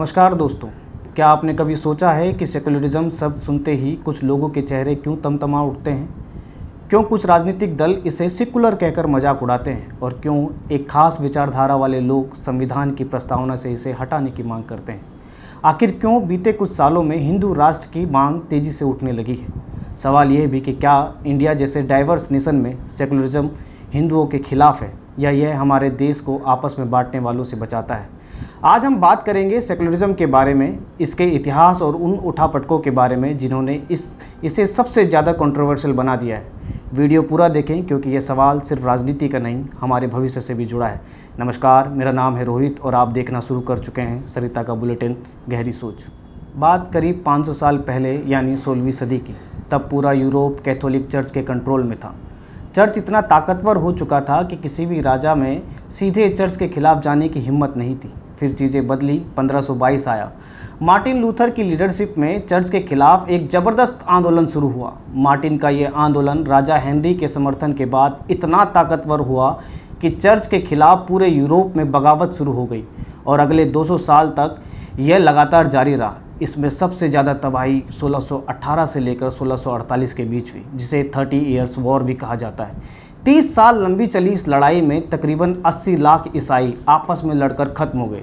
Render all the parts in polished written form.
नमस्कार दोस्तों, क्या आपने कभी सोचा है कि सेकुलरिज्म शब्द सुनते ही कुछ लोगों के चेहरे क्यों तमतमा उठते हैं? क्यों कुछ राजनीतिक दल इसे सेकुलर कहकर मजाक उड़ाते हैं और क्यों एक खास विचारधारा वाले लोग संविधान की प्रस्तावना से इसे हटाने की मांग करते हैं? आखिर क्यों बीते कुछ सालों में हिंदू राष्ट्र की मांग तेजी से उठने लगी है? सवाल यह भी कि क्या इंडिया जैसे डाइवर्स नेशन में सेकुलरिज्म हिंदुओं के खिलाफ है या यह हमारे देश को आपस में बांटने वालों से बचाता है? आज हम बात करेंगे सेकुलरिज्म के बारे में, इसके इतिहास और उन उठापटकों के बारे में जिन्होंने इसे सबसे ज़्यादा कंट्रोवर्शियल बना दिया है। वीडियो पूरा देखें क्योंकि यह सवाल सिर्फ राजनीति का नहीं, हमारे भविष्य से भी जुड़ा है। नमस्कार, मेरा नाम है रोहित और आप देखना शुरू कर चुके हैं सरिता का बुलेटिन गहरी सोच। बात करीब 500 साल पहले यानी 16वीं सदी की। तब पूरा यूरोप कैथोलिक चर्च के कंट्रोल में था। चर्च इतना ताकतवर हो चुका था कि किसी भी राजा में सीधे चर्च के खिलाफ जाने की हिम्मत नहीं थी। फिर चीज़ें बदली, 1522 आया। मार्टिन लूथर की लीडरशिप में चर्च के खिलाफ एक ज़बरदस्त आंदोलन शुरू हुआ। मार्टिन का ये आंदोलन राजा हेनरी के समर्थन के बाद इतना ताकतवर हुआ कि चर्च के खिलाफ पूरे यूरोप में बगावत शुरू हो गई और अगले 200 साल तक यह लगातार जारी रहा। इसमें सबसे ज़्यादा तबाही 1618 से लेकर 1648 के बीच हुई, जिसे 30 ईयर्स वॉर भी कहा जाता है। 30 साल लंबी चली इस लड़ाई में तकरीबन 80 लाख ईसाई आपस में लड़कर खत्म हो गए।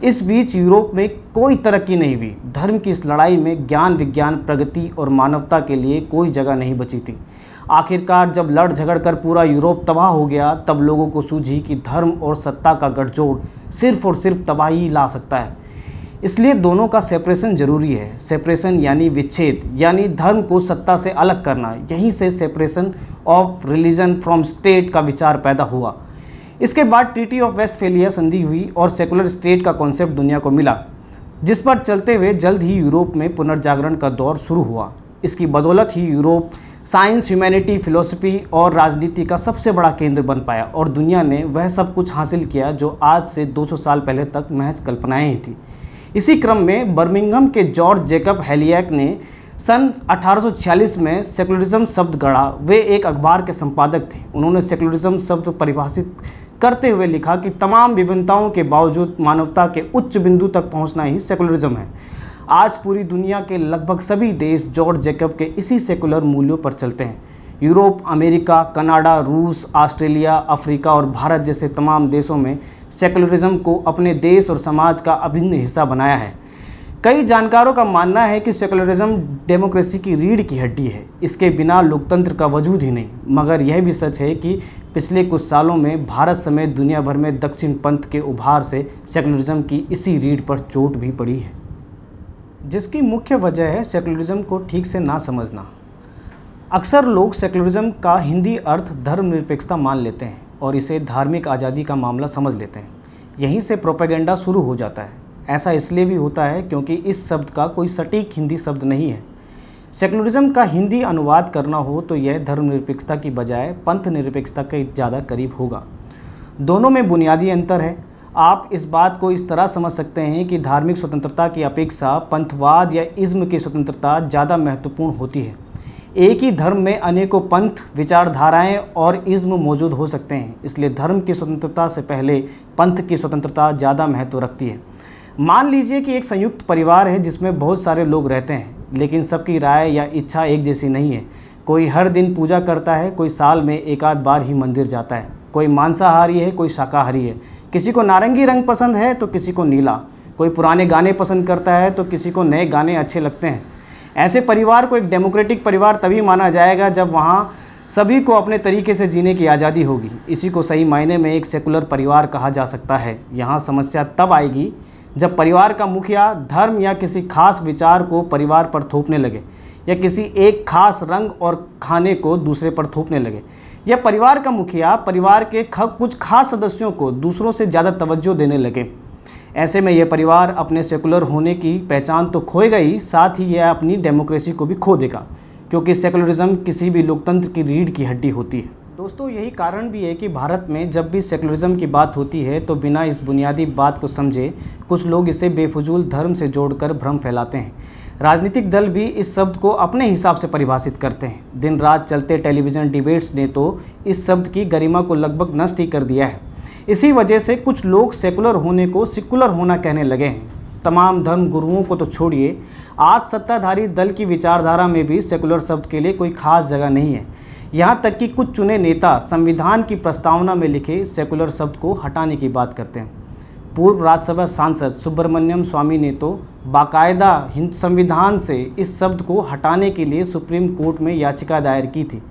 इस बीच यूरोप में कोई तरक्की नहीं हुई। धर्म की इस लड़ाई में ज्ञान, विज्ञान, प्रगति और मानवता के लिए कोई जगह नहीं बची थी। आखिरकार जब लड़ झगड़ कर पूरा यूरोप तबाह हो गया, तब लोगों को सूझी कि धर्म और सत्ता का गठजोड़ सिर्फ और सिर्फ तबाही ला सकता है। इसलिए दोनों का सेपरेशन जरूरी है। सेपरेशन यानी विच्छेद, यानी धर्म को सत्ता से अलग करना। यहीं से separation of religion from state का विचार पैदा हुआ। इसके बाद ट्रीटी ऑफ वेस्टफेलिया संधि हुई और सेकुलर स्टेट का कॉन्सेप्ट दुनिया को मिला, जिस पर चलते हुए जल्द ही यूरोप में पुनर्जागरण का दौर शुरू हुआ। इसकी बदौलत ही यूरोप साइंस, ह्यूमैनिटी, फिलॉसफी और राजनीति का सबसे बड़ा केंद्र बन पाया और दुनिया ने वह सब कुछ हासिल किया जो आज से 200 साल पहले तक महज कल्पनाएं ही थी। इसी क्रम में बर्मिंघम के जॉर्ज जेकब हेलियक ने सन 1846 में सेकुलरिज्म शब्द गढ़ा। वे एक अखबार के संपादक थे। उन्होंने सेकुलरिज्म शब्द परिभाषित करते हुए लिखा कि तमाम विभिन्नताओं के बावजूद मानवता के उच्च बिंदु तक पहुंचना ही सेकुलरिज्म है। आज पूरी दुनिया के लगभग सभी देश जॉर्ज जेकब के इसी सेकुलर मूल्यों पर चलते हैं। यूरोप, अमेरिका, कनाडा, रूस, ऑस्ट्रेलिया, अफ्रीका और भारत जैसे तमाम देशों में सेकुलरिज्म को अपने देश और समाज का अभिन्न हिस्सा बनाया है। कई जानकारों का मानना है कि सेकुलरिज्म डेमोक्रेसी की रीढ़ की हड्डी है। इसके बिना लोकतंत्र का वजूद ही नहीं। मगर यह भी सच है कि पिछले कुछ सालों में भारत समेत दुनिया भर में दक्षिण पंथ के उभार से सेकुलरिज्म की इसी रीढ़ पर चोट भी पड़ी है, जिसकी मुख्य वजह है सेकुलरिज्म को ठीक से ना समझना। अक्सर लोग सेकुलरिज्म का हिंदी अर्थ धर्मनिरपेक्षता मान लेते हैं और इसे धार्मिक आज़ादी का मामला समझ लेते हैं। यहीं से प्रोपेगेंडा शुरू हो जाता है। ऐसा इसलिए भी होता है क्योंकि इस शब्द का कोई सटीक हिंदी शब्द नहीं है। सेकुलरिज्म का हिंदी अनुवाद करना हो तो यह धर्मनिरपेक्षता की बजाय पंथ निरपेक्षता के ज़्यादा करीब होगा। दोनों में बुनियादी अंतर है। आप इस बात को इस तरह समझ सकते हैं कि धार्मिक स्वतंत्रता की अपेक्षा पंथवाद या इज्म की स्वतंत्रता ज़्यादा महत्वपूर्ण होती है। एक ही धर्म में अनेकों पंथ, विचारधाराएं और इज्म मौजूद हो सकते हैं, इसलिए धर्म की स्वतंत्रता से पहले पंथ की स्वतंत्रता ज़्यादा महत्व रखती है। मान लीजिए कि एक संयुक्त परिवार है जिसमें बहुत सारे लोग रहते हैं, लेकिन सबकी राय या इच्छा एक जैसी नहीं है। कोई हर दिन पूजा करता है, कोई साल में एक आध बार ही मंदिर जाता है। कोई मांसाहारी है, कोई शाकाहारी है। किसी को नारंगी रंग पसंद है तो किसी को नीला। कोई पुराने गाने पसंद करता है तो किसी को नए गाने अच्छे लगते हैं। ऐसे परिवार को एक डेमोक्रेटिक परिवार तभी माना जाएगा जब वहाँ सभी को अपने तरीके से जीने की आज़ादी होगी। इसी को सही मायने में एक सेकुलर परिवार कहा जा सकता है। यहाँ समस्या तब आएगी जब परिवार का मुखिया धर्म या किसी खास विचार को परिवार पर थोपने लगे या किसी एक खास रंग और खाने को दूसरे पर थोपने लगे, या परिवार का मुखिया परिवार के कुछ खास सदस्यों को दूसरों से ज़्यादा तवज्जो देने लगे। ऐसे में यह परिवार अपने सेकुलर होने की पहचान तो खोएगा ही, साथ ही यह अपनी डेमोक्रेसी को भी खो देगा, क्योंकि सेकुलरिज्म किसी भी लोकतंत्र की रीढ़ की हड्डी होती है। दोस्तों, यही कारण भी है कि भारत में जब भी सेकुलरिज्म की बात होती है तो बिना इस बुनियादी बात को समझे कुछ लोग इसे बेफजूल धर्म से जोड़कर भ्रम फैलाते हैं। राजनीतिक दल भी इस शब्द को अपने हिसाब से परिभाषित करते हैं। दिन रात चलते टेलीविज़न डिबेट्स ने तो इस शब्द की गरिमा को लगभग नष्ट ही कर दिया है। इसी वजह से कुछ लोग सेकुलर होने को सिकुलर होना कहने लगे हैं। तमाम धर्म गुरुओं को तो छोड़िए, आज सत्ताधारी दल की विचारधारा में भी सेकुलर शब्द के लिए कोई खास जगह नहीं है। यहाँ तक कि कुछ चुने नेता संविधान की प्रस्तावना में लिखे सेकुलर शब्द को हटाने की बात करते हैं। पूर्व राज्यसभा सांसद सुब्रमण्यम स्वामी ने तो बाकायदा संविधान से इस शब्द को हटाने के लिए सुप्रीम कोर्ट में याचिका दायर की थी।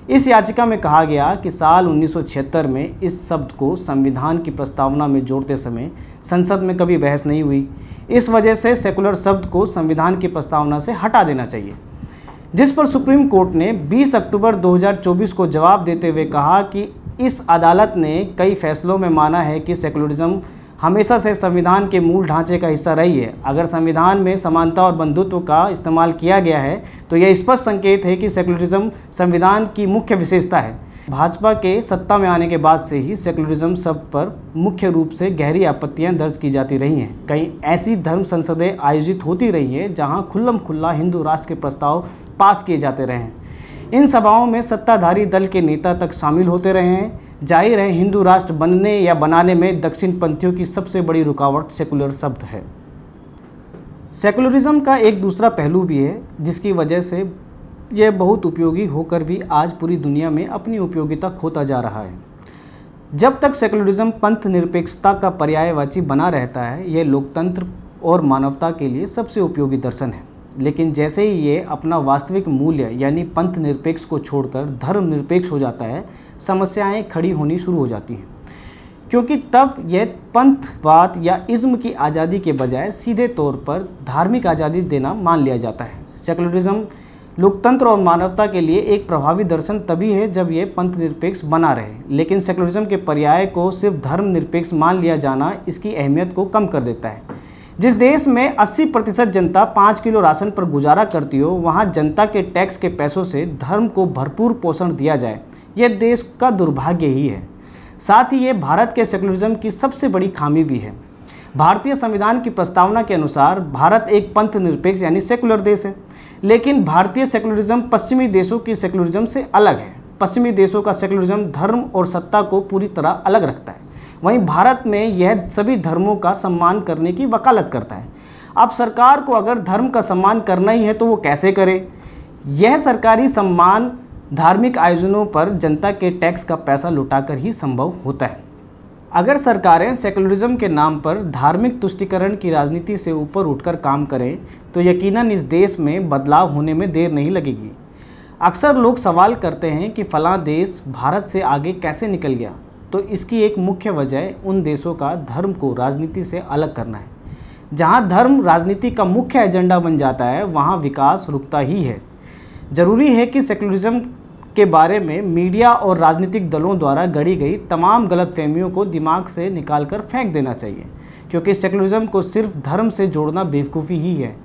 इस याचिका में कहा गया कि साल 1976 में इस शब्द को संविधान की प्रस्तावना में जोड़ते समय संसद में कभी बहस नहीं हुई। इस वजह से सेकुलर शब्द को संविधान की प्रस्तावना से हटा देना चाहिए, जिस पर सुप्रीम कोर्ट ने 20 अक्टूबर 2024 को जवाब देते हुए कहा कि इस अदालत ने कई फैसलों में माना है कि सेकुलरिज्म हमेशा से संविधान के मूल ढांचे का हिस्सा रही है। अगर संविधान में समानता और बंधुत्व का इस्तेमाल किया गया है तो यह स्पष्ट संकेत है कि सेकुलरिज्म संविधान की मुख्य विशेषता है। भाजपा के सत्ता में आने के बाद से ही सेकुलरिज्म शब्द पर मुख्य रूप से गहरी आपत्तियां दर्ज की जाती रही हैं। कई ऐसी धर्म संसदें आयोजित होती रही हैं जहां खुल्लम खुल्ला हिंदू राष्ट्र के प्रस्ताव पास किए जाते रहे हैं। इन सभाओं में सत्ताधारी दल के नेता तक शामिल होते रहे हैं। जाहिर है, हिंदू राष्ट्र बनने या बनाने में दक्षिण पंथियों की सबसे बड़ी रुकावट सेकुलर शब्द है। सेकुलरिज्म का एक दूसरा पहलू भी है, जिसकी वजह से यह बहुत उपयोगी होकर भी आज पूरी दुनिया में अपनी उपयोगिता खोता जा रहा है। जब तक सेकुलरिज्म पंथ निरपेक्षता का पर्यायवाची बना रहता है, यह लोकतंत्र और मानवता के लिए सबसे उपयोगी दर्शन है। लेकिन जैसे ही ये अपना वास्तविक मूल्य यानी पंथ निरपेक्ष को छोड़कर धर्म निरपेक्ष हो जाता है, समस्याएं खड़ी होनी शुरू हो जाती हैं, क्योंकि तब यह पंथवाद या इज्म की आज़ादी के बजाय सीधे तौर पर धार्मिक आज़ादी देना मान लिया जाता है। सेकुलरिज्म लोकतंत्र और मानवता के लिए एक प्रभावी दर्शन तभी है जब यह पंथ निरपेक्ष बना रहे, लेकिन सेकुलरिज्म के पर्याय को सिर्फ धर्म निरपेक्ष मान लिया जाना इसकी अहमियत को कम कर देता है। जिस देश में 80% जनता 5 किलो राशन पर गुजारा करती हो, वहाँ जनता के टैक्स के पैसों से धर्म को भरपूर पोषण दिया जाए, यह देश का दुर्भाग्य ही है। साथ ही ये भारत के सेकुलरिज्म की सबसे बड़ी खामी भी है। भारतीय संविधान की प्रस्तावना के अनुसार भारत एक पंथ निरपेक्ष यानी सेकुलर देश है, लेकिन भारतीय सेकुलरिज्म पश्चिमी देशों की सेकुलरिज्म से अलग है। पश्चिमी देशों का सेकुलरिज्म धर्म और सत्ता को पूरी तरह अलग रखता है, वहीं भारत में यह सभी धर्मों का सम्मान करने की वकालत करता है। अब सरकार को अगर धर्म का सम्मान करना ही है तो वो कैसे करे? यह सरकारी सम्मान धार्मिक आयोजनों पर जनता के टैक्स का पैसा लुटाकर ही संभव होता है। अगर सरकारें सेकुलरिज्म के नाम पर धार्मिक तुष्टीकरण की राजनीति से ऊपर उठकर काम करें तो यकीनन इस देश में बदलाव होने में देर नहीं लगेगी। अक्सर लोग सवाल करते हैं कि फलां देश भारत से आगे कैसे निकल गया, तो इसकी एक मुख्य वजह उन देशों का धर्म को राजनीति से अलग करना है। जहां धर्म राजनीति का मुख्य एजेंडा बन जाता है, वहां विकास रुकता ही है। जरूरी है कि सेकुलरिज्म के बारे में मीडिया और राजनीतिक दलों द्वारा गढ़ी गई तमाम गलतफहमियों को दिमाग से निकालकर फेंक देना चाहिए, क्योंकि सेकुलरिज्म को सिर्फ धर्म से जोड़ना बेवकूफ़ी ही है,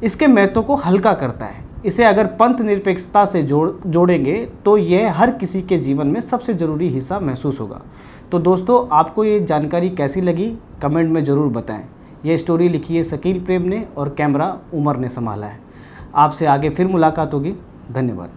इसके महत्व को हल्का करता है। इसे अगर पंथ निरपेक्षता से जोड़ेंगे तो यह हर किसी के जीवन में सबसे ज़रूरी हिस्सा महसूस होगा। तो दोस्तों, आपको ये जानकारी कैसी लगी कमेंट में ज़रूर बताएं। यह स्टोरी लिखी है शकील प्रेम ने और कैमरा उमर ने संभाला है। आपसे आगे फिर मुलाकात होगी। धन्यवाद।